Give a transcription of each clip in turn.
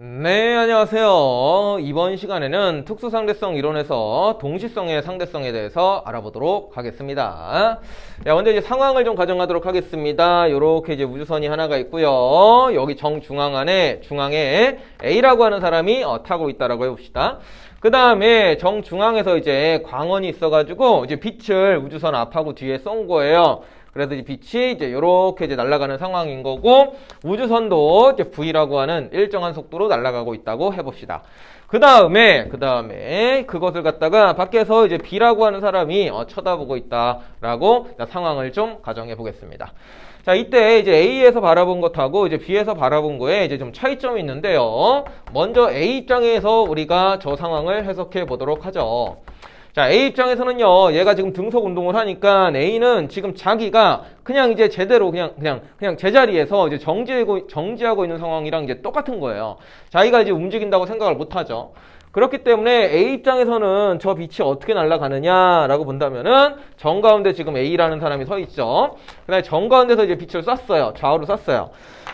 네, 안녕하세요. 이번 시간에는 특수상대성 이론에서 동시성의 상대성에 대해서 알아보도록 하겠습니다. 자, 먼저 이제 상황을 좀 가정하도록 하겠습니다. 요렇게 이제 우주선이 하나가 있고요. 여기 정중앙 안에 중앙에 A라고 하는 사람이 타고 있다라고 해봅시다. 그 다음에 정중앙에서 이제 광원이 있어가지고 이제 빛을 우주선 앞하고 뒤에 쏜 거예요. 그래서 이 빛이 이제 요렇게 이제 날아가는 상황인 거고, 우주선도 이제 V라고 하는 일정한 속도로 날아가고 있다고 해봅시다. 그 다음에 그것을 갖다가 밖에서 이제 B라고 하는 사람이 쳐다보고 있다라고 상황을 좀 가정해 보겠습니다. 자, 이때 이제 A에서 바라본 것하고 이제 B에서 바라본 거에 이제 좀 차이점이 있는데요. 먼저 A 입장에서 우리가 저 상황을 해석해 보도록 하죠. 자, A 입장에서는요, 얘가 지금 등속 운동을 하니까 A는 지금 자기가 그냥 이제 제대로 그냥 제자리에서 이제 정지하고 있는 상황이랑 이제 똑같은 거예요. 자기가 이제 움직인다고 생각을 못 하죠. 그렇기 때문에 A 입장에서는 저 빛이 어떻게 날아가느냐라고 본다면은 정가운데 지금 A라는 사람이 서 있죠. 그다음에 정가운데서 이제 빛을 쐈어요. 좌우로 쐈어요.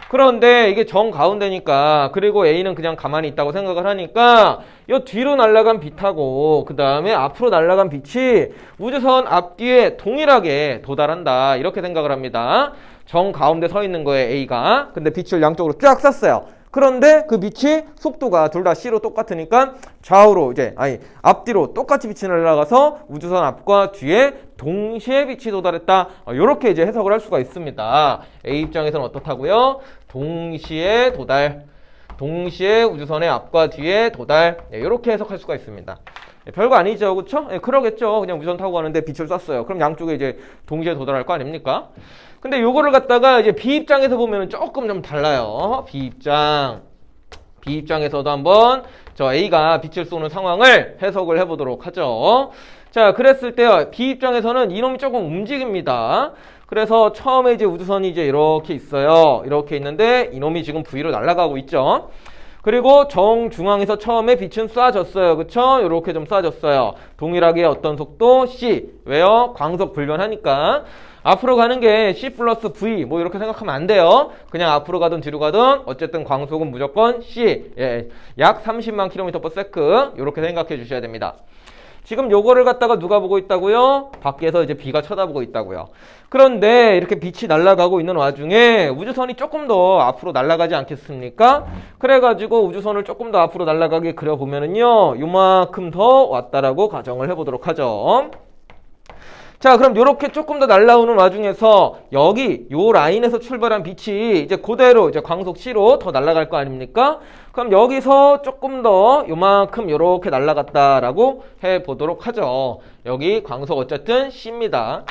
그런데 이게 정가운데니까, 그리고 A는 그냥 가만히 있다고 생각을 하니까 이 뒤로 날아간 빛하고 그 다음에 앞으로 날아간 빛이 우주선 앞뒤에 동일하게 도달한다, 이렇게 생각을 합니다. 정가운데 서 있는 거예요, A가. 근데 빛을 양쪽으로 쫙 쐈어요. 그런데 그 빛이 속도가 둘 다 C로 똑같으니까 좌우로 앞뒤로 똑같이 빛이 날아가서 우주선 앞과 뒤에 동시에 빛이 도달했다. 이렇게 이제 해석을 할 수가 있습니다. A 입장에서는 어떻다고요? 동시에 도달. 동시에 우주선의 앞과 뒤에 도달. 이렇게 해석할 수가 있습니다. 별거 아니죠, 그렇죠? 그러겠죠. 그냥 우주선 타고 가는데 빛을 쐈어요. 그럼 양쪽에 이제 동시에 도달할 거 아닙니까? 근데 요거를 갖다가 이제 B 입장에서 보면은 조금 좀 달라요. B 입장에서도 한번 저 A가 빛을 쏘는 상황을 해석을 해보도록 하죠. 자, 그랬을 때 B 입장에서는 이놈이 조금 움직입니다. 그래서 처음에 이제 우주선이 이제 이렇게 있어요. 이렇게 있는데 이놈이 지금 V로 날아가고 있죠. 그리고 정중앙에서 처음에 빛은 쏴졌어요. 그쵸? 이렇게 좀 쏴졌어요. 동일하게 어떤 속도? C. 왜요? 광속 불변하니까. 앞으로 가는 게 C 플러스 V 뭐 이렇게 생각하면 안 돼요. 그냥 앞으로 가든 뒤로 가든 어쨌든 광속은 무조건 C. 약 30만 km/s 이렇게 생각해 주셔야 됩니다. 지금 요거를 갖다가 누가 보고 있다고요? 밖에서 이제 B가 쳐다보고 있다고요. 그런데 이렇게 빛이 날아가고 있는 와중에 우주선이 조금 더 앞으로 날아가지 않겠습니까? 그래가지고 우주선을 조금 더 앞으로 날아가게 그려보면은요, 요만큼 더 왔다라고 가정을 해보도록 하죠. 자, 그럼 요렇게 조금 더 날아오는 와중에서 여기 요 라인에서 출발한 빛이 이제 그대로 이제 광속 C로 더 날아갈 거 아닙니까? 그럼 여기서 조금 더 요만큼 요렇게 날아갔다라고 해보도록 하죠. 여기 광속 어쨌든 C입니다.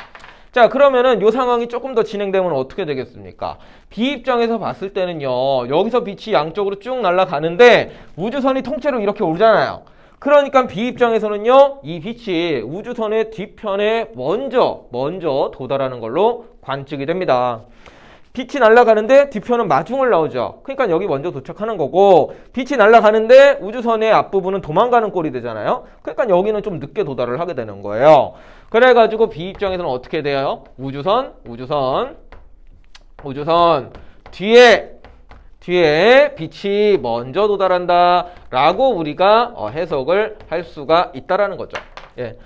자, 그러면은 요 상황이 조금 더 진행되면 어떻게 되겠습니까? B 입장에서 봤을 때는요, 여기서 빛이 양쪽으로 쭉 날아가는데 우주선이 통째로 이렇게 오잖아요. 그러니까 B 입장에서는요, 이 빛이 우주선의 뒤편에 먼저 도달하는 걸로 관측이 됩니다. 빛이 날아가는데 뒤편은 마중을 나오죠. 그러니까 여기 먼저 도착하는 거고, 빛이 날아가는데 우주선의 앞부분은 도망가는 꼴이 되잖아요. 그러니까 여기는 좀 늦게 도달을 하게 되는 거예요. 그래가지고 B 입장에서는 어떻게 돼요? 우주선 뒤에 빛이 먼저 도달한다 라고 우리가 해석을 할 수가 있다라는 거죠. 예.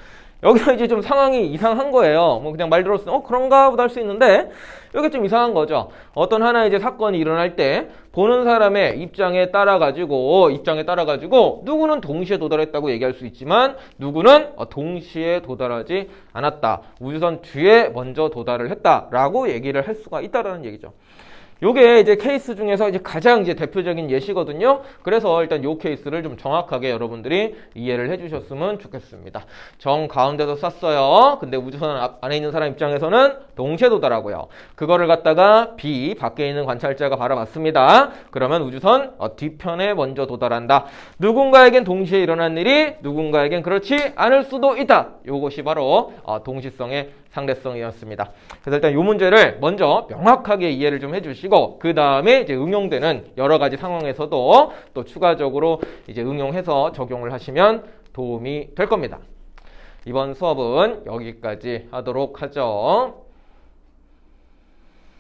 여기서 이제 좀 상황이 이상한 거예요. 뭐 그냥 말 들었을 때 그런가 보다 할 수 있는데 여기 좀 이상한 거죠. 어떤 하나의 이제 사건이 일어날 때 보는 사람의 입장에 따라 가지고 누구는 동시에 도달했다고 얘기할 수 있지만 누구는 동시에 도달하지 않았다. 우주선 뒤에 먼저 도달을 했다라고 얘기를 할 수가 있다라는 얘기죠. 요게 이제 케이스 중에서 이제 가장 이제 대표적인 예시거든요. 그래서 일단 요 케이스를 좀 정확하게 여러분들이 이해를 해주셨으면 좋겠습니다. 정 가운데서 쐈어요. 근데 우주선 안에 있는 사람 입장에서는 동시에 도달하고요. 그거를 갖다가 B 밖에 있는 관찰자가 바라봤습니다. 그러면 우주선 뒤편에 먼저 도달한다. 누군가에겐 동시에 일어난 일이 누군가에겐 그렇지 않을 수도 있다. 요것이 바로 동시성의 상대성이었습니다. 그래서 일단 이 문제를 먼저 명확하게 이해를 좀 해주시고, 그 다음에 이제 응용되는 여러 가지 상황에서도 또 추가적으로 이제 응용해서 적용을 하시면 도움이 될 겁니다. 이번 수업은 여기까지 하도록 하죠.